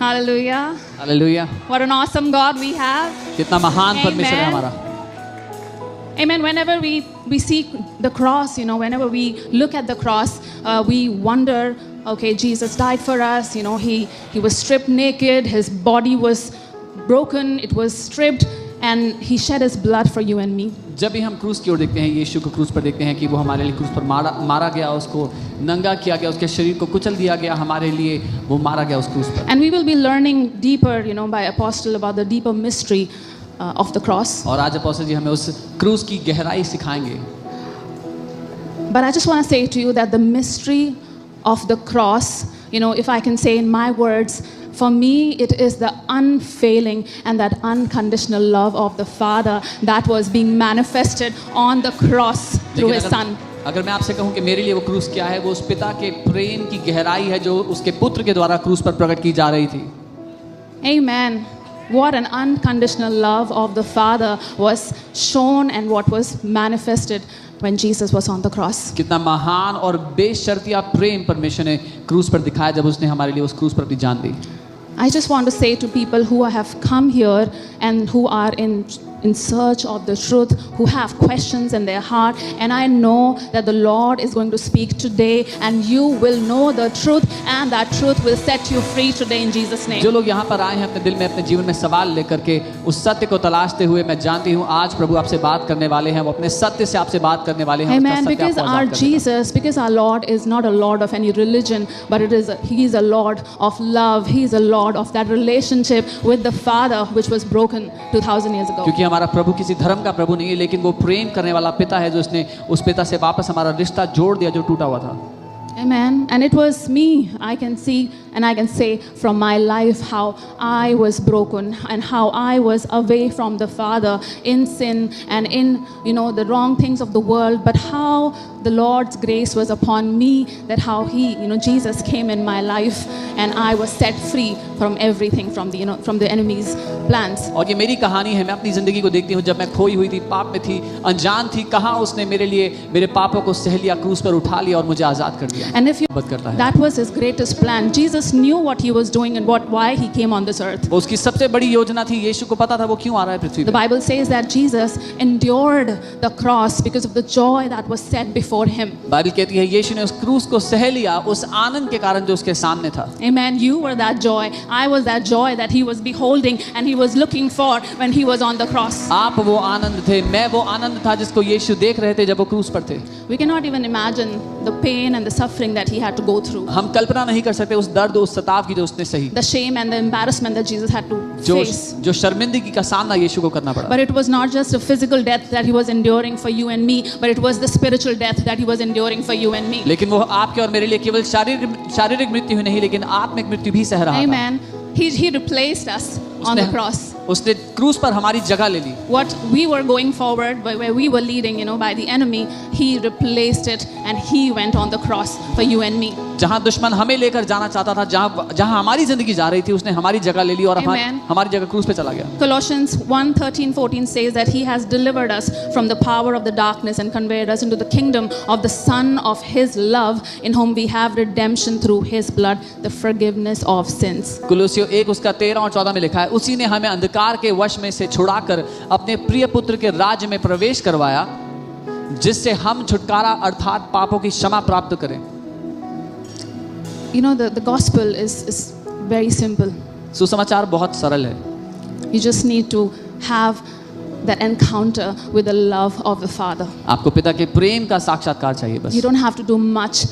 Hallelujah. Hallelujah. What an awesome God we have. कितना महान परमेश्वर है Amen. हमारा। Amen. Whenever we see the cross, whenever we look at the cross, we wonder, okay, Jesus died for us. He was stripped naked. His body was broken. It was stripped. And he shed his blood for you and me. जब भी हम क्रूस की ओर देखते हैं, यीशु को क्रूस पर देखते हैं कि वो हमारे लिए क्रूस पर मारा गया, उसको नंगा किया गया, उसके शरीर को कुचल दिया गया, हमारे लिए वो मारा गया उस क्रूस पर। And we will be learning deeper, by Apostle about the deeper mystery of the cross. और आज अपोस्टल जी हमें उस क्रूस की गहराई सिखाएंगे। But I just want to say to you that the mystery of the cross, if I can say in my words, for me, it is the unfailing and that unconditional love of the Father that was being manifested on the cross through His Son. अगर मैं आपसे कहूं कि मेरे लिए वो क्रूस क्या है, वो उस पिता के प्रेम की गहराई है जो उसके पुत्र के द्वारा क्रूस पर प्रकट की जा रही थी। Amen. What an unconditional love of the Father was shown and what was manifested when Jesus was on the cross. कितना महान और बेशर्तिया प्रेम परमेश्वर ने क्रूस पर दिखाया जब उसने हमारे लिए उस क्रूस पर अपनी जान दी। I just want to say to people who have come here and who are in search of the truth, who have questions in their heart, and I know that the Lord is going to speak today and you will know the truth and that truth will set you free today in Jesus' name. जो लोग यहाँ पर आए हैं अपने दिल में अपने जीवन में सवाल लेकर के उस सत्य को तलाशते हुए, मैं जानती हूँ आज प्रभु आपसे बात करने वाले हैं, वो अपने सत्य से आपसे बात करने वाले हैं। Amen. Because our Lord is not a Lord of any religion, but He is a Lord of love. He is a Lord of that relationship with the Father which was broken 2000 years ago. क्योंकि हमारा प्रभु किसी धर्म का प्रभु नहीं है, लेकिन वो प्रेम करने वाला पिता है जो उसने उस पिता से वापस हमारा रिश्ता जोड़ दिया जो टूटा हुआ था। Amen. And it was me. I can see and I can say from my life how I was broken and how I was away from the Father in sin and in the wrong things of the world, but how the Lord's grace was upon me, that how He, Jesus came in my life and I was set free from everything, from the enemy's plans. और ये मेरी कहानी है, मैं अपनी जिंदगी को देखती हूँ जब मैं खोई हुई थी, पाप में थी, अनजान थी, कहाँ उसने मेरे लिए मेरे पापों को सह लिया, क्रूस पर उठा लिया और मुझे आजाद कर दिया। And if that was His greatest plan. Jesus knew what He was doing and why He came on this earth. वो उसकी सबसे बड़ी योजना थी, यीशु को पता था वो क्यों आ रहा है पृथ्वी पे। The Bible says that Jesus endured the cross because of the joy that was set before Him. Bible कहती है यीशु ने उस क्रूस को सह लिया उस आनंद के कारण जो उसके सामने था। Amen. You were that joy. I was that joy that He was beholding and He was looking for when He was on the cross. आप वो आनंद थे, मैं वो आनंद था जिसको यीशु देख रहे थे जब वो क्रूस पर थे। We cannot even imagine the pain and the suffering that He had to go through. हम कल्पना नहीं कर सकते उस दर्द उस सताव की जो उसने सही। The shame and the embarrassment that Jesus had to face. जो शर्मिंदगी का सामना यीशु को करना पड़ा। But it was not just a physical death that He was enduring for you and me, but it was the spiritual death that He was enduring for you and me. लेकिन वो आपके और मेरे लिए केवल शारीरिक मृत्यु ही नहीं, लेकिन आत्मिक मृत्यु भी सह रहा था। Amen. He replaced us on the cross. उसने क्रूस पर हमारी जगह ले ली। What we were going forward, where we were leading, by the enemy, He replaced it and He went on the cross for you and me. जहाँ दुश्मन हमें लेकर जाना चाहता था, जहाँ हमारी जिंदगी जा रही थी, उसने हमारी जगह ले ली और हमारी जगह क्रूस पे चला गया। Colossians 1:13-14 says that He has delivered us from the power of the darkness and conveyed us into the kingdom of the Son of His love, in whom we have redemption through His blood, the forgiveness of sins. कुलोसियों 1 उसका 13 और 14 में लिखा है, उसी ने हमें अंधकार के वश में से छुड़ाकर अपने प्रिय पुत्र के राज्य में प्रवेश करवाया, जिससे हम छुटकारा अर्थात पापों की क्षमा प्राप्त करें। The gospel is very simple. सुसमाचार बहुत सरल है। You just need to have that encounter with the love of the Father. आपको पिता के प्रेम का साक्षात्कार चाहिए बस। You don't have to do much,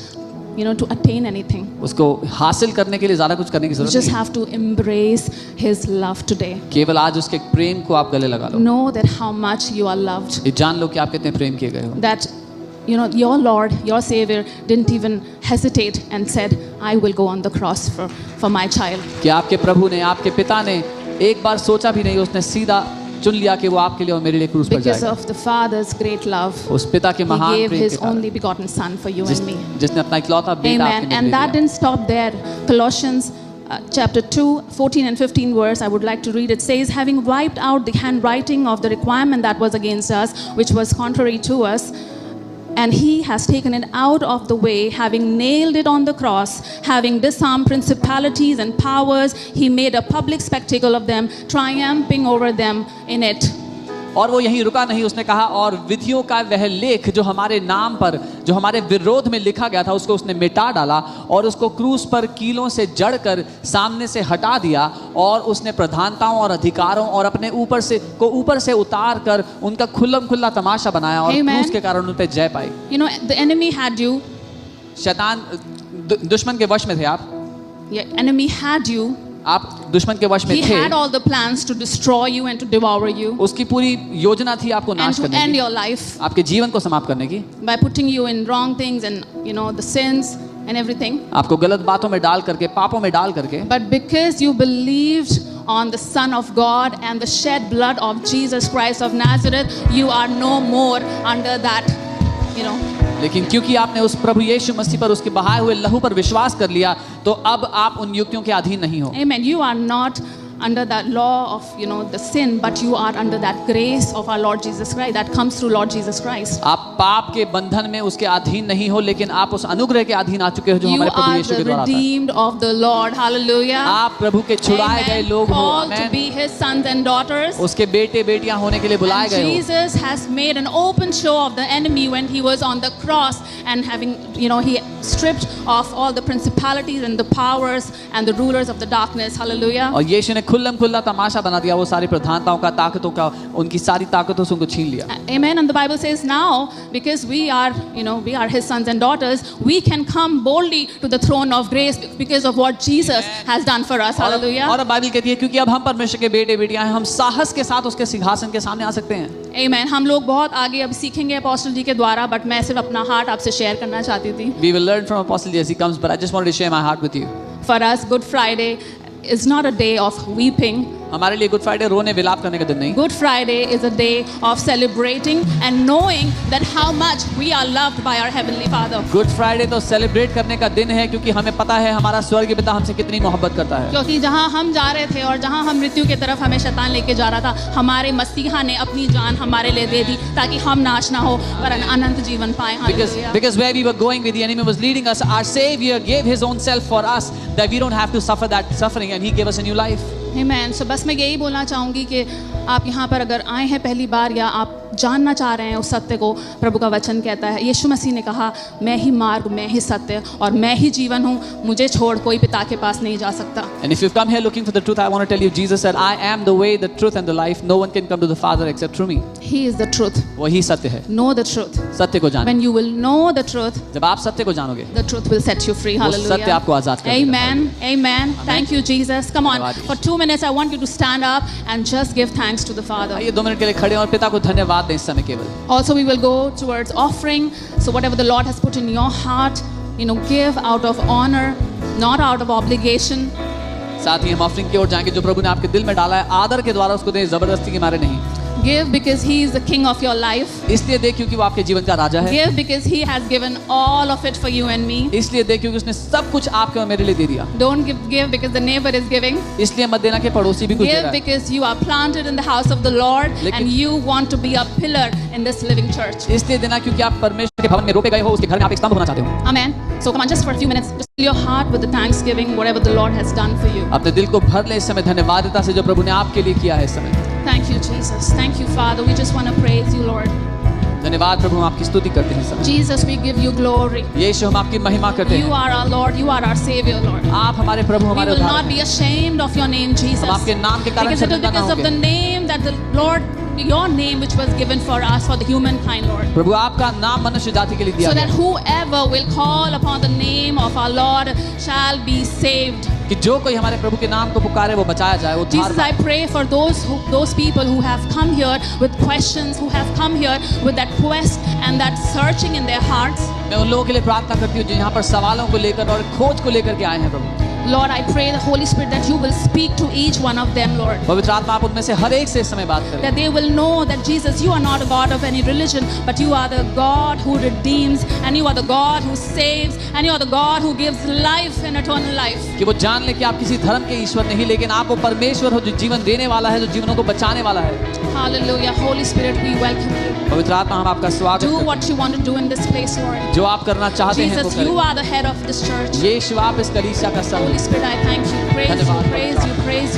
to attain anything. उसको हासिल करने के लिए ज़्यादा कुछ करने की ज़रूरत नहीं। You just have to embrace His love today. केवल आज उसके प्रेम को आप गले लगा लो। Know that how much you are loved. ये जान लो कि आप कितने प्रेम किए गए हो। That your Lord, your Savior didn't even hesitate and said, I will go on the cross for my child. कि आपके प्रभु ने, आपके पिता ने एक बार सोचा भी नहीं, उसने सीधा चुन लिया कि वो आपके लिए और मेरे लिए क्रूस पर जाएगा। Because of the Father's great love, उस पिता के महान He gave प्रेम His के कारण, only begotten Son for you and me. जिसने अपना इकलौता बेटा आपके Amen. लिए And that दिया। didn't stop there. Colossians chapter 2, 14 and 15 verse, I would like to read. It says, having wiped out the handwriting of the requirement that was against us, which was contrary to us, And he has taken it out of the way, having nailed it on the cross, having disarmed principalities and powers, he made a public spectacle of them, triumphing over them in it. और वो यहीं रुका नहीं, उसने कहा और विधियों का वह लेख जो हमारे नाम पर, जो हमारे विरोध में लिखा गया था, उसको उसने मिटा डाला और उसको क्रूस पर कीलों से जड़कर सामने से हटा दिया, और उसने प्रधानताओं और अधिकारों और अपने ऊपर से उतार कर उनका खुल्लम खुल्ला तमाशा बनाया और Amen. क्रूस के कारण उन पे जय पाई। You know, the enemy had you. शैतान दुश्मन के वश में थे आप। Yeah, enemy had you. आप दुश्मन के वश में He थे। had all the plans to destroy you and to devour you उसकी पूरी योजना थी आपको and नाश to करने end की, your life आपके जीवन को समाप्त करने की, by putting you in wrong things and the sins and everything. आपको गलत बातों में डाल करके, पापों में डाल करके। But because you believed on the Son of God and the shed blood of Jesus Christ of Nazareth, you are no more under that, लेकिन क्योंकि आपने उस प्रभु यीशु मसीह पर, उसके बहाए हुए लहू पर विश्वास कर लिया, तो अब आप उन युक्तियों के अधीन नहीं हो। Amen. You are not under that law of the sin, but you are under that grace of our Lord Jesus Christ that comes through Lord Jesus Christ. आप पाप के बंधन में उसके अधीन नहीं हो, लेकिन आप उस अनुग्रह के अधीन आ चुके हो जो You हमारे प्रभु are यीशु के the द्वारा आता है। redeemed of the Lord. Hallelujah. आप प्रभु के छुड़ाए गए Amen. लोग हो। Called to आमीन। be His sons and daughters. उसके बेटे बेटियां होने के लिए बुलाए And गए हो। Jesus has made an open show of the enemy when he was on the cross, and having he stripped off all the principalities and the powers and the rulers of the darkness. Hallelujah. और यीशु ने खुल्लम खुल्ला तमाशा बना दिया, वो सारी प्रधानताओं का, ताकतों का, उनकी सारी ताकतों से उनको छीन लिया। Amen. And the Bible says now, because we are His sons and daughters, we can come boldly to the throne of grace because of what Jesus has done for us. Hallelujah. और Bible कहती है क्योंकि अब हम परमेश्वर के बेटे बेटियां हैं, हम साहस के साथ उसके सिंहासन के सामने आ सकते हैं। Amen. हम लोग बहुत आगे अब सीखेंगे अपोस्टल जी के द्वारा, बट मैं सिर्फ अपना हार्ट आपसे शेयर करना चाहती थी। We will learn from Apostle as he comes, but I just wanted to share my heart with you. For us, Good Friday is not a day of weeping. हमारे लिए good Friday रोने विलाप करने का दिन नहीं। Good Friday is a day of celebrating and knowing that how much we are loved by our Heavenly Father. Good Friday तो celebrate करने का दिन है, क्योंकि हमें पता है हमारा स्वर्गीय पिता हमसे कितनी मोहब्बत करता है। क्योंकि जहाँ हम जा रहे थे और जहाँ हम मृत्यु की तरफ हमें शैतान लेके जा रहा था, हमारे मसीहा ने अपनी जान हमारे लिए दे दी ताकि हम नाश ना हो पर अनंत जीवन पाए। Because where we were going with the enemy was leading us, our Savior gave His own self for us, that we don't have to suffer that suffering, and He gave us a new life. Amen. So बस मैं यही बोलना चाहूँगी कि आप यहाँ पर अगर आए हैं पहली बार या आप जानना चाह रहे हैं उस सत्य को, प्रभु का वचन कहता है, यीशु मसीह ने कहा, मैं ही मार्ग, मैं ही सत्य और मैं ही जीवन हूँ, मुझे छोड़ कोई पिता के पास नहीं जा सकता। And if you've come here looking for the truth, I want to tell you, Jesus said, I am the way, the truth and the life. No one can come to the Father except through me. He is the truth. वही सत्य है। Know the truth. सत्य को जानो। When you will know the truth, जब आप सत्य को जानोगे, the truth will set you free. वो Hallelujah. सत्य आपको आजाद कर देगा। Amen. Amen. Thank you, Jesus. Come on. धन्यवाद। For 2 minutes, I want you to stand up and just give thanks to the Father. आइए 2 मिनट के लिए खड़े और पिता को धन्यवाद दें इस समय केवल। Also, we will go towards offering. So whatever the Lord has put in your heart, give out of honor, not out of obligation. साथ ही हम ऑफरिंग की ओर जाएंगे, जो प्रभु ने आपके दिल में डाला है, आदर के द्वारा उसको दें, जबरदस्ती के मारे नहीं। Give because He is the King of your life. इसलिए दे क्योंकि वो आपके जीवन का राजा है। Give because He has given all of it for you and me. इसलिए दे क्योंकि उसने सब कुछ आपके और मेरे लिए दे दिया। Don't give because the neighbor is giving. इसलिए मत देना कि पड़ोसी भी कुछ दे Give रहा है। because you are planted in the house of the Lord and you want to be a pillar in this living church. इसलिए देना क्योंकि आप परमेश्वर के भवन में रोपे गए हो, उसके घर में आप एक स्तंभ होना चाहते हो। Amen. So come on, just for a few minutes, just fill your heart with the thanksgiving, whatever the Lord has done for you. अपने दिल को भर ले इस समय धन्यवादता से, जो प्रभु ने आपके लिए किया है इस समय। Thank you, Jesus. Thank you, Father. We just want to praise you, Lord. धन्यवाद प्रभु, हम आपकी स्तुति करते हैं सब। Jesus, we give you glory. यीशु, हम आपकी महिमा करते You हैं। are our Lord. You are our Savior, Lord. आप हमारे प्रभु, We हमारे will उद्धारक not be ashamed of your name, Jesus. हम आपके नाम के कारण Because it is शर्मिंदा ना because of the होंगे। name that the Lord, your name which was given for us, for the humankind, Lord. प्रभु, आपका नाम मनुष्य जाति के लिए दिया So that गया whoever will call upon the name of our Lord shall be saved. कि जो कोई हमारे प्रभु के नाम को पुकारे वो बचाया जाए, उद्धार Jesus, I पाए। pray for those people who have come here with questions, who have come here with that quest and that searching in their hearts. मैं उन लोगों के लिए प्रार्थना करती हूँ जो यहाँ पर सवालों को लेकर और खोज को लेकर के आए हैं प्रभु। Lord, I pray the Holy Spirit that you will speak to each one of them, Lord. पवित्र आत्मा आप उनमें से हर एक से इस समय बात करें, That they will know that Jesus, you are not a God of any religion, but you are the God who redeems, and you are the God who saves, and you are the God who gives life and eternal life. कि वो जान ले कि आप किसी धर्म के ईश्वर नहीं, लेकिन आप वो परमेश्वर हो जो जीवन देने वाला है, जो जीवनों को बचाने वाला है। Hallelujah. Holy Spirit, we welcome you. पवित्र आत्मा हम आपका स्वागत Do करते what you want to do in this place, Lord. हैं, जो आप करना चाहते हैं वो Jesus, you करें। are the head of this church. यीशु आप इस कलीसिया का सर Holy हैं। Spirit, I thank you. Praise you, धन्यवाद, praise you, praise